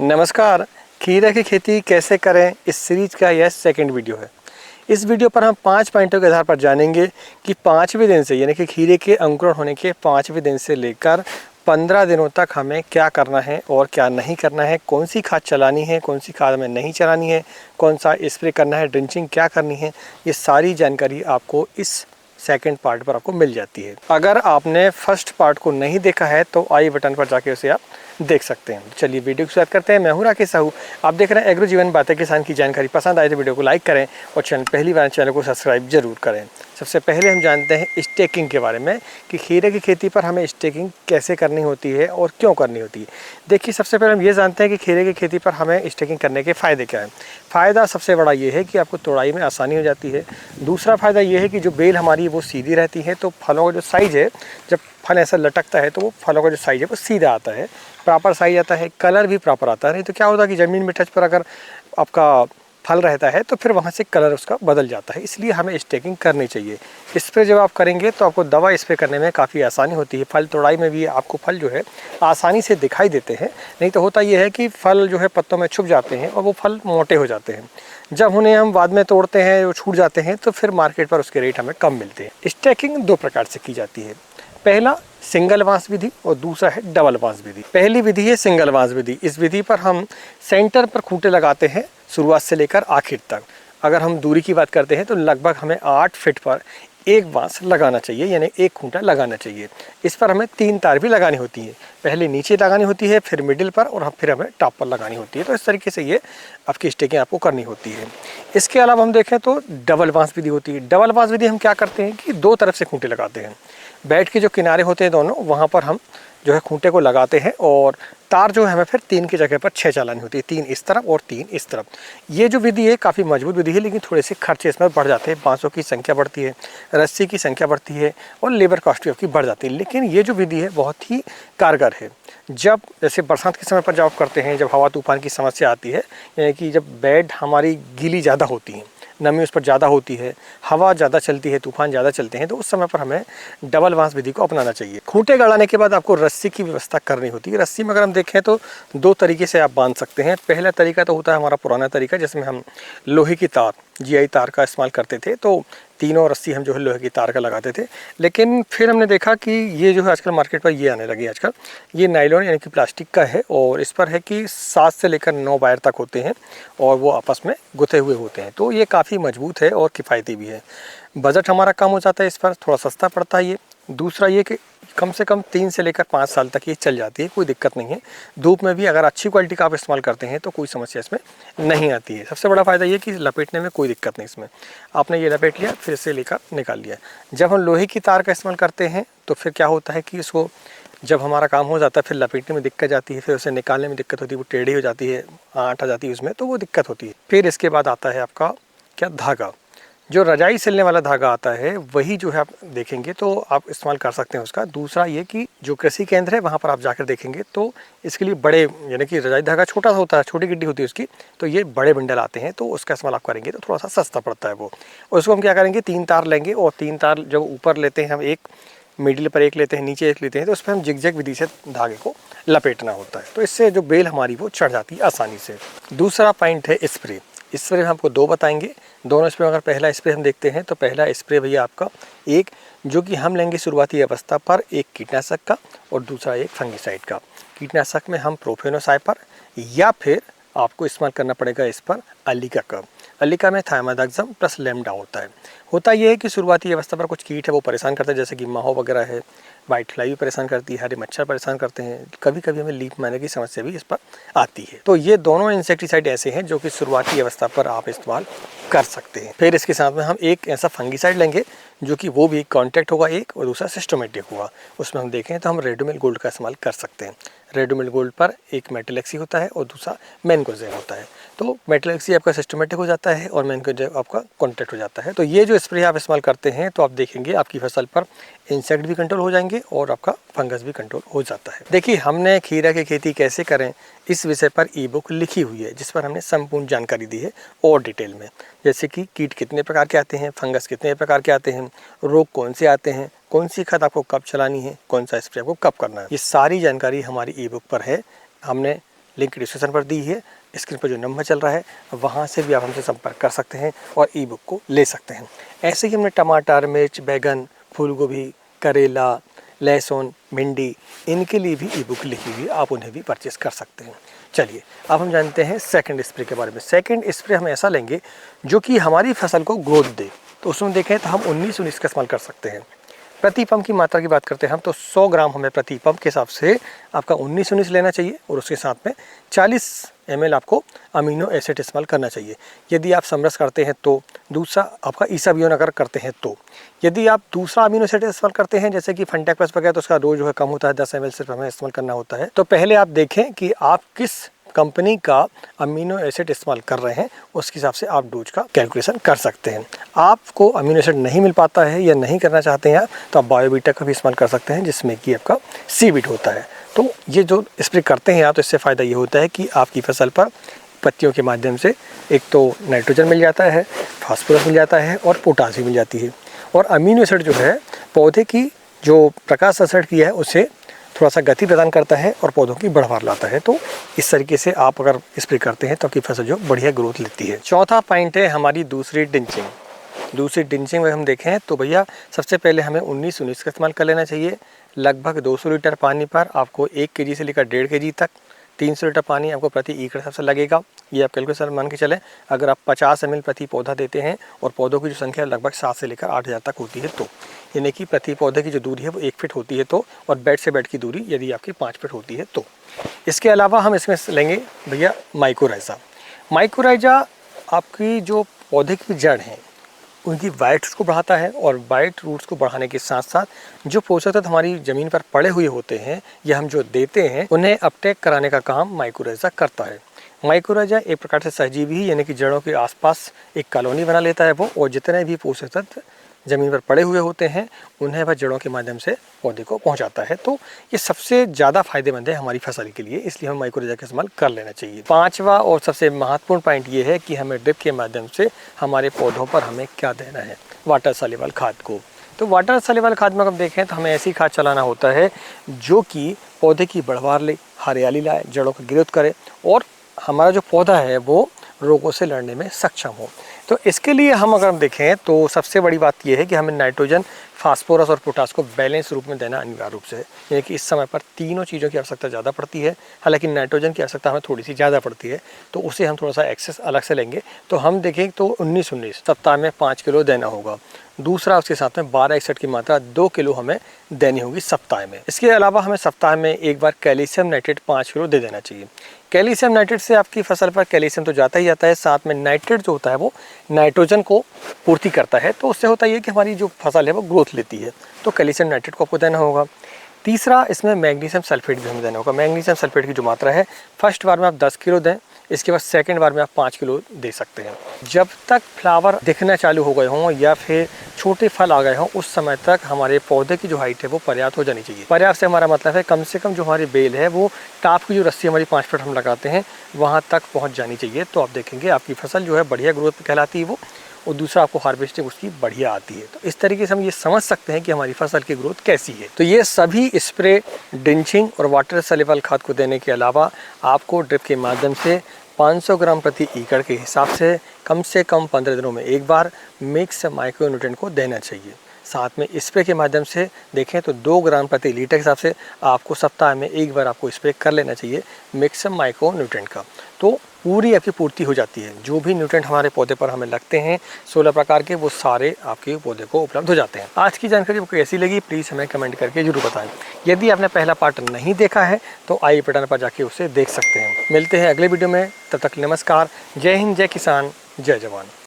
नमस्कार। खीरा की खेती कैसे करें, इस सीरीज का यह सेकंड वीडियो है। इस वीडियो पर हम 5 पॉइंटों के आधार पर जानेंगे कि 5वें दिन से यानी कि खीरे के अंकुरण होने के 5वें दिन से लेकर 15 दिनों तक हमें क्या करना है और क्या नहीं करना है, कौन सी खाद चलानी है, कौन सी खाद हमें नहीं चलानी है, कौन सा स्प्रे करना है, ड्रिंचिंग क्या करनी है। ये सारी जानकारी आपको इस सेकंड पार्ट पर आपको मिल जाती है। अगर आपने फर्स्ट पार्ट को नहीं देखा है तो आई बटन पर जाके उसे आप देख सकते हैं। चलिए वीडियो को स्टार्ट करते हैं। मैं हूं राकेश साहू, आप देख रहे हैं एग्रो जीवन बातें किसान की जानकारी। पसंद आए तो वीडियो को लाइक करें और पहली बार चैनल को सब्सक्राइब जरूर करें। सबसे पहले हम जानते हैं स्टेकिंग के बारे में कि खीरे की खेती पर हमें स्टेकिंग कैसे करनी होती है और क्यों करनी होती है। देखिए, सबसे पहले हम ये जानते हैं कि खीरे की खेती पर हमें स्टेकिंग करने के फ़ायदे क्या हैं। फ़ायदा सबसे बड़ा ये है कि आपको तोड़ाई में आसानी हो जाती है। दूसरा फ़ायदा ये है कि जो बेल हमारी वो सीधी रहती है, तो फलों का जो साइज़ है, जब फल ऐसा लटकता है तो वो फलों का जो साइज़ है वो सीधा आता है, प्रॉपर साइज आता है, कलर भी प्रॉपर आता है। नहीं तो क्या होता है कि ज़मीन में टच पर अगर आपका फल रहता है तो फिर वहाँ से कलर उसका बदल जाता है। इसलिए हमें स्टेकिंग करनी चाहिए। स्प्रे जब आप करेंगे तो आपको दवा स्प्रे करने में काफ़ी आसानी होती है। फल तोड़ाई में भी आपको फल जो है आसानी से दिखाई देते हैं। नहीं तो होता यह है कि फल जो है पत्तों में छुप जाते हैं और वो फल मोटे हो जाते हैं। जब उन्हें हम बाद में तोड़ते हैं, वो छूट जाते हैं, तो फिर मार्केट पर उसके रेट हमें कम मिलते हैं। स्टेकिंग 2 प्रकार से की जाती है। पहला सिंगल वांस विधि और दूसरा है डबल वांस विधि। पहली विधि है सिंगल वांस विधि। इस विधि पर हम सेंटर पर खूंटे लगाते हैं शुरुआत से लेकर आखिर तक। अगर हम दूरी की बात करते हैं तो लगभग हमें 8 फीट पर एक बांस लगाना चाहिए, यानी एक खूंटा लगाना चाहिए। इस पर हमें 3 तार भी लगानी होती है। पहले नीचे लगानी होती है, फिर मिडिल पर और फिर हमें टॉप पर लगानी होती है। तो इस तरीके से ये आपकी स्टेकिंग आपको करनी होती है। इसके अलावा हम देखें तो डबल वांस विधि होती है। डबल वांस विधि हम क्या करते हैं कि 2 तरफ से खूंटे लगाते हैं। बेड के जो किनारे होते हैं दोनों, वहाँ पर हम जो है खूंटे को लगाते हैं और तार जो है हमें फिर 3 की जगह पर 6 चलानी होती है। 3 इस तरफ और 3 इस तरफ। ये जो विधि है काफ़ी मजबूत विधि है, लेकिन थोड़े से खर्चे इसमें बढ़ जाते हैं। बांसों की संख्या बढ़ती है, रस्सी की संख्या बढ़ती है और लेबर कॉस्ट भी आपकी बढ़ जाती है। लेकिन ये जो विधि है बहुत ही कारगर है। जब जैसे बरसात के समय पर जब आप करते हैं, जब हवा तूफान की समस्या आती है, यानी कि जब बेड हमारी गीली ज़्यादा होती है, नमी उस पर ज़्यादा होती है, हवा ज़्यादा चलती है, तूफान ज़्यादा चलते हैं, तो उस समय पर हमें डबल वांस विधि को अपनाना चाहिए। खूंटे गड़ाने के बाद आपको रस्सी की व्यवस्था करनी होती है। रस्सी में अगर हम देखें तो 2 तरीके से आप बांध सकते हैं। पहला तरीका तो होता है हमारा पुराना तरीका, जिसमें हम लोहे की तार, GI तार का इस्तेमाल करते थे। तो तीनों रस्सी हम जो है लोहे की तार का लगाते थे। लेकिन फिर हमने देखा कि ये जो है आजकल मार्केट पर ये आने लगी आजकल, ये नायलॉन यानी कि प्लास्टिक का है और इस पर है कि 7 से लेकर 9 वायर तक होते हैं और वो आपस में गुथे हुए होते हैं। तो ये काफ़ी मजबूत है और किफ़ायती भी है। बजट हमारा कम हो जाता है, इस पर थोड़ा सस्ता पड़ता है ये। दूसरा ये कि कम से कम 3 से लेकर 5 साल तक ये चल जाती है, कोई दिक्कत नहीं है। धूप में भी अगर अच्छी क्वालिटी का आप इस्तेमाल करते हैं तो कोई समस्या इसमें नहीं आती है। सबसे बड़ा फ़ायदा ये कि लपेटने में कोई दिक्कत नहीं इसमें। आपने ये लपेट लिया, फिर से लेकर निकाल लिया। जब हम लोहे की तार का इस्तेमाल करते हैं तो फिर क्या होता है कि इसको जब हमारा काम हो जाता है फिर लपेटने में दिक्कत आती है, फिर उसे निकालने में दिक्कत होती है, वो टेढ़ी हो जाती है, आंट आ जाती है उसमें, तो वो दिक्कत होती है। फिर इसके बाद आता है आपका क्या, धागा। जो रजाई सिलने वाला धागा आता है वही जो है आप देखेंगे तो आप इस्तेमाल कर सकते हैं उसका। दूसरा ये कि जो कृषि केंद्र है वहाँ पर आप जाकर देखेंगे तो इसके लिए बड़े, यानी कि रजाई धागा छोटा होता है, छोटी गिड्डी होती है उसकी, तो ये बड़े बंडल आते हैं, तो उसका इस्तेमाल आप करेंगे तो थोड़ा सा सस्ता पड़ता है वो। और उसको हम क्या करेंगे, 3 तार लेंगे और 3 तार जब ऊपर लेते हैं हम, एक मिडिल पर एक लेते हैं, नीचे एक लेते हैं, तो उस पर हम जिगजैग विधि से धागे को लपेटना होता है। तो इससे जो बेल हमारी वो चढ़ जाती है आसानी से। दूसरा पॉइंट है स्प्रे। स्प्रे हम आपको 2 बताएंगे। दोनों स्प्रे, अगर पहला स्प्रे हम देखते हैं तो पहला स्प्रे भैया आपका एक जो कि हम लेंगे शुरुआती अवस्था पर, एक कीटनाशक का और दूसरा एक फंगिसाइड का। कीटनाशक में हम प्रोफेनोसाइपर या फिर आपको इस्तेमाल करना पड़ेगा इस पर अलीका का। अलीका में थाइमादाक्सम प्लस लेमडा होता है। होता यह है कि शुरुआती अवस्था पर कुछ कीट है वो परेशान करते हैं, जैसे कि माहो वगैरह है, वाइट फ्लाई भी परेशान करती है, हरे मच्छर परेशान करते हैं, कभी कभी हमें लीफ मारने की समस्या भी इस पर आती है। तो ये दोनों इंसेक्टिसाइड ऐसे हैं जो कि शुरुआती अवस्था पर आप इस्तेमाल कर सकते हैं। फिर इसके साथ में हम एक ऐसा फंगिसाइड लेंगे जो कि वो भी कॉन्टैक्ट होगा एक, और दूसरा सिस्टोमेटिक होगा। उसमें हम देखें तो हम रेडोमिल गोल्ड का इस्तेमाल कर सकते हैं। रेडोमिल गोल्ड पर एक मेटलेक्सी होता है और दूसरा मैनकोजेब होता है। तो मेटलेक्सी आपका सिस्टमेटिक हो जाता है और मैनकोजेब आपका कॉन्टैक्ट हो जाता है। तो ये जो स्प्रे आप इस्तेमाल करते हैं तो आप देखेंगे आपकी फसल पर इंसेक्ट भी कंट्रोल हो जाएंगे और आपका फंगस भी कंट्रोल हो जाता है। देखिए, हमने खीरा की खेती कैसे करें इस विषय पर ई-बुक लिखी हुई है, जिस पर हमने संपूर्ण जानकारी दी है और डिटेल में, जैसे कि कीट कितने प्रकार के आते हैं, फंगस कितने प्रकार के आते हैं, रोग कौन से आते हैं, कौन सी खाद आपको कब चलानी है, कौन सा स्प्रे आपको कब करना है। ये सारी जानकारी हमारी ई-बुक पर है। हमने लिंक डिस्क्रिप्शन पर दी है, स्क्रीन पर जो नंबर चल रहा है वहाँ से भी आप हमसे संपर्क कर सकते हैं और ई बुक को ले सकते हैं। ऐसे ही हमने टमाटर, मिर्च, बैगन, फूल गोभी, करेला, लहसुन, भिंडी, इनके लिए भी ई बुक लिखी हुई, आप उन्हें भी परचेस कर सकते हैं। चलिए अब हम जानते हैं सेकंड स्प्रे के बारे में। सेकंड स्प्रे हम ऐसा लेंगे जो कि हमारी फसल को ग्रोथ दे। तो उसमें देखें तो हम 19-19 का इस्तेमाल कर सकते हैं। प्रति पंप की मात्रा की बात करते हैं हम तो 100 ग्राम हमें प्रति पंप के हिसाब से आपका 19-19 लेना चाहिए और उसके साथ में 40 ml आपको अमीनो एसिड इस्तेमाल करना चाहिए। यदि आप समरस करते हैं तो दूसरा आपका ईसाबियोन अगर करते हैं तो, यदि आप दूसरा अमीनो एसिड इस्तेमाल करते हैं जैसे कि फंटेक प्लस वगैरह तो उसका डोज जो है कम होता है, 10 ml सिर्फ हमें इस्तेमाल करना होता है। तो पहले आप देखें कि आप किस कंपनी का अमीनो एसिड इस्तेमाल कर रहे हैं, उसके हिसाब से आप डोज का कैलकुलेशन कर सकते हैं। आपको अमीनो एसिड नहीं मिल पाता है या नहीं करना चाहते हैं तो आप बायोवीटा का भी इस्तेमाल कर सकते हैं जिसमें कि आपका सीवीड होता है। तो ये जो स्प्रे करते हैं आप तो इससे फ़ायदा ये होता है कि आपकी फसल पर पत्तियों के माध्यम से एक तो नाइट्रोजन मिल जाता है, फास्फोरस मिल जाता है और पोटास भी मिल जाती है। और अमीनो एसिड जो है पौधे की जो प्रकाश संश्लेषण की है उसे थोड़ा सा गति प्रदान करता है और पौधों की बढ़वार लाता है। तो इस तरीके से आप अगर स्प्रे करते हैं तो आपकी फसल जो बढ़िया ग्रोथ लेती है। चौथा पॉइंट है हमारी दूसरी डिंचिंग। दूसरी डिंचिंग में हम देखें तो भैया सबसे पहले हमें 19-19 का इस्तेमाल कर लेना चाहिए। लगभग 200 लीटर पानी पर आपको 1 kg से लेकर 1.5 kg तक 300 लीटर पानी आपको प्रति एकड़ हिसाब से लगेगा। ये आप कैलकुलेशन मान के चलें। अगर आप 50 ml प्रति पौधा देते हैं और पौधों की जो संख्या लगभग 7 से लेकर 8,000 तक होती है तो यानी कि प्रति पौधे की जो दूरी है वो 1 फीट होती है तो, और बेड से बेड की दूरी यदि आपकी 5 फीट होती है तो। इसके अलावा हम इसमें लेंगे भैया माइकोराइज़ा। माइकोराइज़ा आपकी जो पौधे की जड़ हैं उनकी वाइट रूट्स को बढ़ाता है और वाइट रूट्स को बढ़ाने के साथ साथ जो पोषक तत्व हमारी ज़मीन पर पड़े हुए होते हैं या हम जो देते हैं उन्हें अपटेक कराने का काम माइकोराइज़ा करता है। माइकोराइज़ा एक प्रकार से सहजीवी यानी कि जड़ों के आसपास एक कॉलोनी बना लेता है वो, और जितने भी पोषक तत्व ज़मीन पर पड़े हुए होते हैं उन्हें वह जड़ों के माध्यम से पौधे को पहुंचाता है। तो ये सबसे ज़्यादा फायदेमंद है हमारी फसल के लिए, इसलिए हमें माइकोराइज़ा का इस्तेमाल कर लेना चाहिए। पांचवा और सबसे महत्वपूर्ण पॉइंट ये है कि हमें ड्रिप के माध्यम से हमारे पौधों पर हमें क्या देना है, वाटर सॉल्युबल खाद को। तो वाटर सॉल्युबल खाद में अगर देखें तो हमें ऐसी खाद चलाना होता है जो कि पौधे की बढ़वार ले, हरियाली लाए, जड़ों की ग्रोथ करे और हमारा जो पौधा है वो रोगों से लड़ने में सक्षम हो। तो इसके लिए हम अगर देखें तो सबसे बड़ी बात यह है कि हमें नाइट्रोजन, फास्फोरस और पोटास को बैलेंस रूप में देना अनिवार्य रूप से है। यानी कि इस समय पर तीनों चीज़ों की आवश्यकता ज़्यादा पड़ती है, हालांकि नाइट्रोजन की आवश्यकता हमें थोड़ी सी ज़्यादा पड़ती है तो उसे हम थोड़ा सा एक्सेस अलग से लेंगे। तो हम देखें तो 19-19 सप्ताह में 5 किलो देना होगा। दूसरा उसके साथ में 12-61 की मात्रा 2 किलो हमें देनी होगी सप्ताह में। इसके अलावा हमें सप्ताह में एक बार कैल्शियम नाइट्रेट 5 किलो दे देना चाहिए। कैल्शियम नाइट्रेट से आपकी फसल पर कैल्शियम तो जाता ही जाता है, साथ में नाइट्रेट जो होता है वो नाइट्रोजन को पूर्ति करता है। तो उससे होता है कि हमारी जो फसल है वो ग्रोथ लेती है। तो कैल्शियम नाइट्रेट को आपको देना होगा। तीसरा इसमें मैग्नीशियम सल्फेट भी हमें देना होगा। मैग्नीशियम सल्फेट की जो मात्रा है फर्स्ट बार में आप 10 किलो दें, इसके बाद सेकंड बार में आप 5 किलो दे सकते हैं। जब तक फ्लावर दिखना चालू हो गए हों या फिर छोटे फल आ गए हों उस समय तक हमारे पौधे की जो हाइट है वो पर्याप्त हो जानी चाहिए। पर्याप्त से हमारा मतलब है कम से कम जो हमारी बेल है वो टाप की जो रस्सी हमारी 5 फीट हम लगाते हैं वहाँ तक पहुँच जानी चाहिए। तो आप देखेंगे आपकी फसल जो है बढ़िया ग्रोथ कहलाती है वो, और दूसरा आपको हार्वेस्टिंग उसकी बढ़िया आती है। तो इस तरीके से हम ये समझ सकते हैं कि हमारी फसल की ग्रोथ कैसी है। तो ये सभी स्प्रे, ड्रिंचिंग और वाटर सॉल्युबल खाद को देने के अलावा आपको ड्रिप के माध्यम से 500 ग्राम प्रति एकड़ के हिसाब से कम 15 दिनों में एक बार मिक्स माइक्रोन्यूट्रिएंट को देना चाहिए। साथ में स्प्रे के माध्यम से देखें तो 2 ग्राम प्रति लीटर के हिसाब से आपको सप्ताह में एक बार आपको स्प्रे कर लेना चाहिए मिक्स माइक्रोन्यूट्रिएंट का। तो पूरी आपकी पूर्ति हो जाती है। जो भी न्यूट्रिएंट हमारे पौधे पर हमें लगते हैं 16 प्रकार के, वो सारे आपके पौधे को उपलब्ध हो जाते हैं। आज की जानकारी आपको कैसी लगी प्लीज़ हमें कमेंट करके जरूर बताएं। यदि आपने पहला पार्ट नहीं देखा है तो आई बटन पर जाके उसे देख सकते हैं। मिलते हैं अगले वीडियो में, तब तक नमस्कार। जय हिंद, जय किसान, जय जवान।